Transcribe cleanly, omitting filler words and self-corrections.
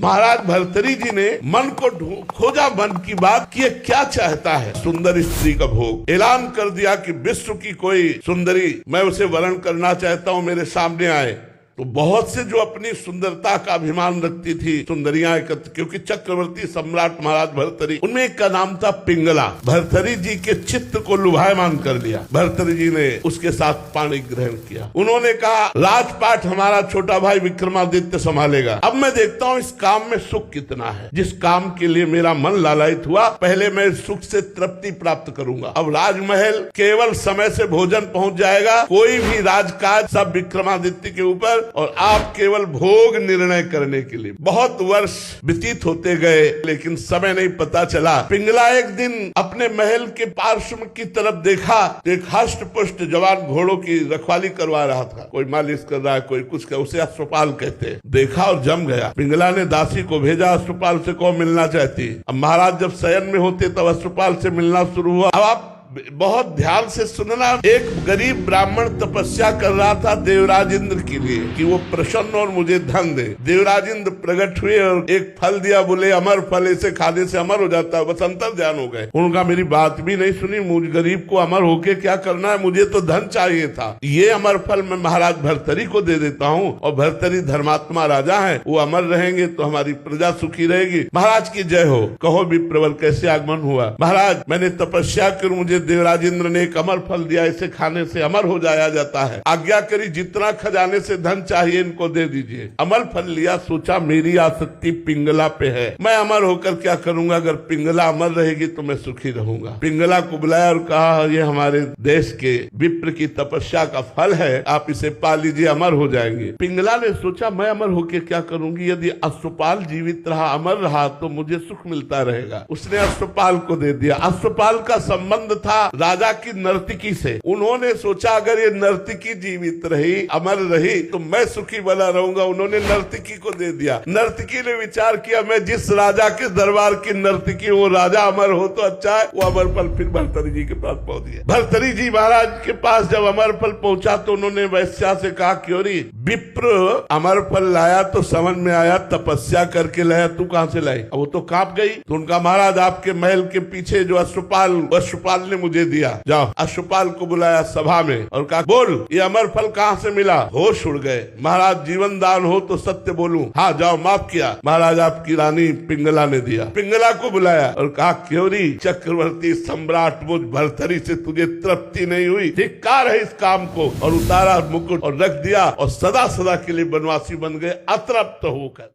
महाराज भर्तरी जी ने मन को खोजा, मन की बात कि ये क्या चाहता है। सुंदर स्त्री का भोग ऐलान कर दिया कि विश्व की कोई सुंदरी मैं उसे वर्ण करना चाहता हूँ, मेरे सामने आए। तो बहुत से जो अपनी सुंदरता का अभिमान रखती थी सुंदरियां एकत्र, क्योंकि चक्रवर्ती सम्राट महाराज भर्तरी, उनमें एक का नाम था पिंगला। भर्तरी जी के चित्त को लुभायमान कर लिया। भर्तरी जी ने उसके साथ पाणी ग्रहण किया। उन्होंने कहा राजपाट हमारा छोटा भाई विक्रमादित्य संभालेगा। अब मैं देखता हूँ इस काम में सुख कितना है। जिस काम के लिए मेरा मन लालायित हुआ, पहले मैं सुख से तृप्ति प्राप्त करूंगा। अब राजमहल केवल समय से भोजन पहुंच जाएगा, कोई भी राजकाज सब विक्रमादित्य के ऊपर, और आप केवल भोग निर्णय करने के लिए। बहुत वर्ष व्यतीत होते गए, लेकिन समय नहीं पता चला। पिंगला एक दिन अपने महल के पार्श्व की तरफ देखा, एक हष्ट पुष्ट जवान घोड़ों की रखवाली करवा रहा था। कोई मालिश कर रहा है, कोई कुछ कर, उसे अश्वपाल कहते हैं। देखा और जम गया। पिंगला ने दासी को भेजा, अश्वपाल से कौन मिलना चाहती। अब महाराज जब शयन में होते तब अश्वपाल से मिलना शुरू हुआ। अब आप बहुत ध्यान से सुनना। एक गरीब ब्राह्मण तपस्या कर रहा था देवराज इंद्र के लिए कि वो प्रसन्न और मुझे धन दे। देवराज इंद्र प्रकट हुए और एक फल दिया, बोले अमर फल, इसे खाने से अमर हो जाता है। बस अंतर ध्यान हो गए। उनका मेरी बात भी नहीं सुनी। मुझ गरीब को अमर होके क्या करना है, मुझे तो धन चाहिए था। ये अमर फल मैं महाराज भर्तरी को दे देता हूँ, और भर्तरी धर्मात्मा राजा है, वो अमर रहेंगे तो हमारी प्रजा सुखी रहेगी। महाराज की जय हो। कहो विप्रवर कैसे आगमन हुआ। महाराज मैंने तपस्या कर मुझे देवराज इंद्र ने एक अमर फल दिया, इसे खाने से अमर हो जाया जाता है। आज्ञा करी, जितना खजाने से धन चाहिए इनको दे दीजिए। अमर फल लिया, सोचा मेरी आसक्ति पिंगला पे है, मैं अमर होकर क्या करूंगा। अगर पिंगला अमर रहेगी तो मैं सुखी रहूंगा। पिंगला को बुलाया और कहा ये हमारे देश के विप्र की तपस्या का फल है, आप इसे पा लीजिए, अमर हो जाएंगे। पिंगला ने सोचा मैं अमर होकर क्या करूंगी, यदि अश्वपाल जीवित रहा, अमर रहा तो मुझे सुख मिलता रहेगा। उसने अश्वपाल को दे दिया। अश्वपाल का संबंध था राजा की नर्तकी से। उन्होंने सोचा अगर ये नर्तकी जीवित रही, अमर रही, तो मैं सुखी बना रहूंगा। उन्होंने नर्तकी को दे दिया। नर्तकी ने विचार किया मैं जिस राजा के दरबार की नर्तकी, वो राजा अमर हो तो अच्छा है। वो अमर फल फिर भर्तरी जी के पास पहुंच गया। भर्तरी जी महाराज के पास जब अमर फल पहुंचा तो उन्होंने वैश्या से कहा क्योरी विप्र अमर फल लाया तो समझ में आया तपस्या करके लाया, तू कहां से लाई। वो तो कांप गई। तो उनका महाराज आपके महल के पीछे जो अश्वपाल ने मुझे दिया। जाओ। अश्वपाल को बुलाया सभा में और कहा बोल ये अमर फल कहाँ से मिला। होश उड़ गए। महाराज जीवन दान हो तो सत्य बोलूं। हाँ जाओ, माफ किया। महाराज आपकी रानी पिंगला ने दिया। पिंगला को बुलाया और कहा क्योरी चक्रवर्ती सम्राट मुझ भर्तरी से तुझे तृप्ति नहीं हुई, धिक्कार है इस काम को। और उतारा मुकुट और रख दिया और सदा सदा के लिए बनवासी बन गए अतृप्त होकर।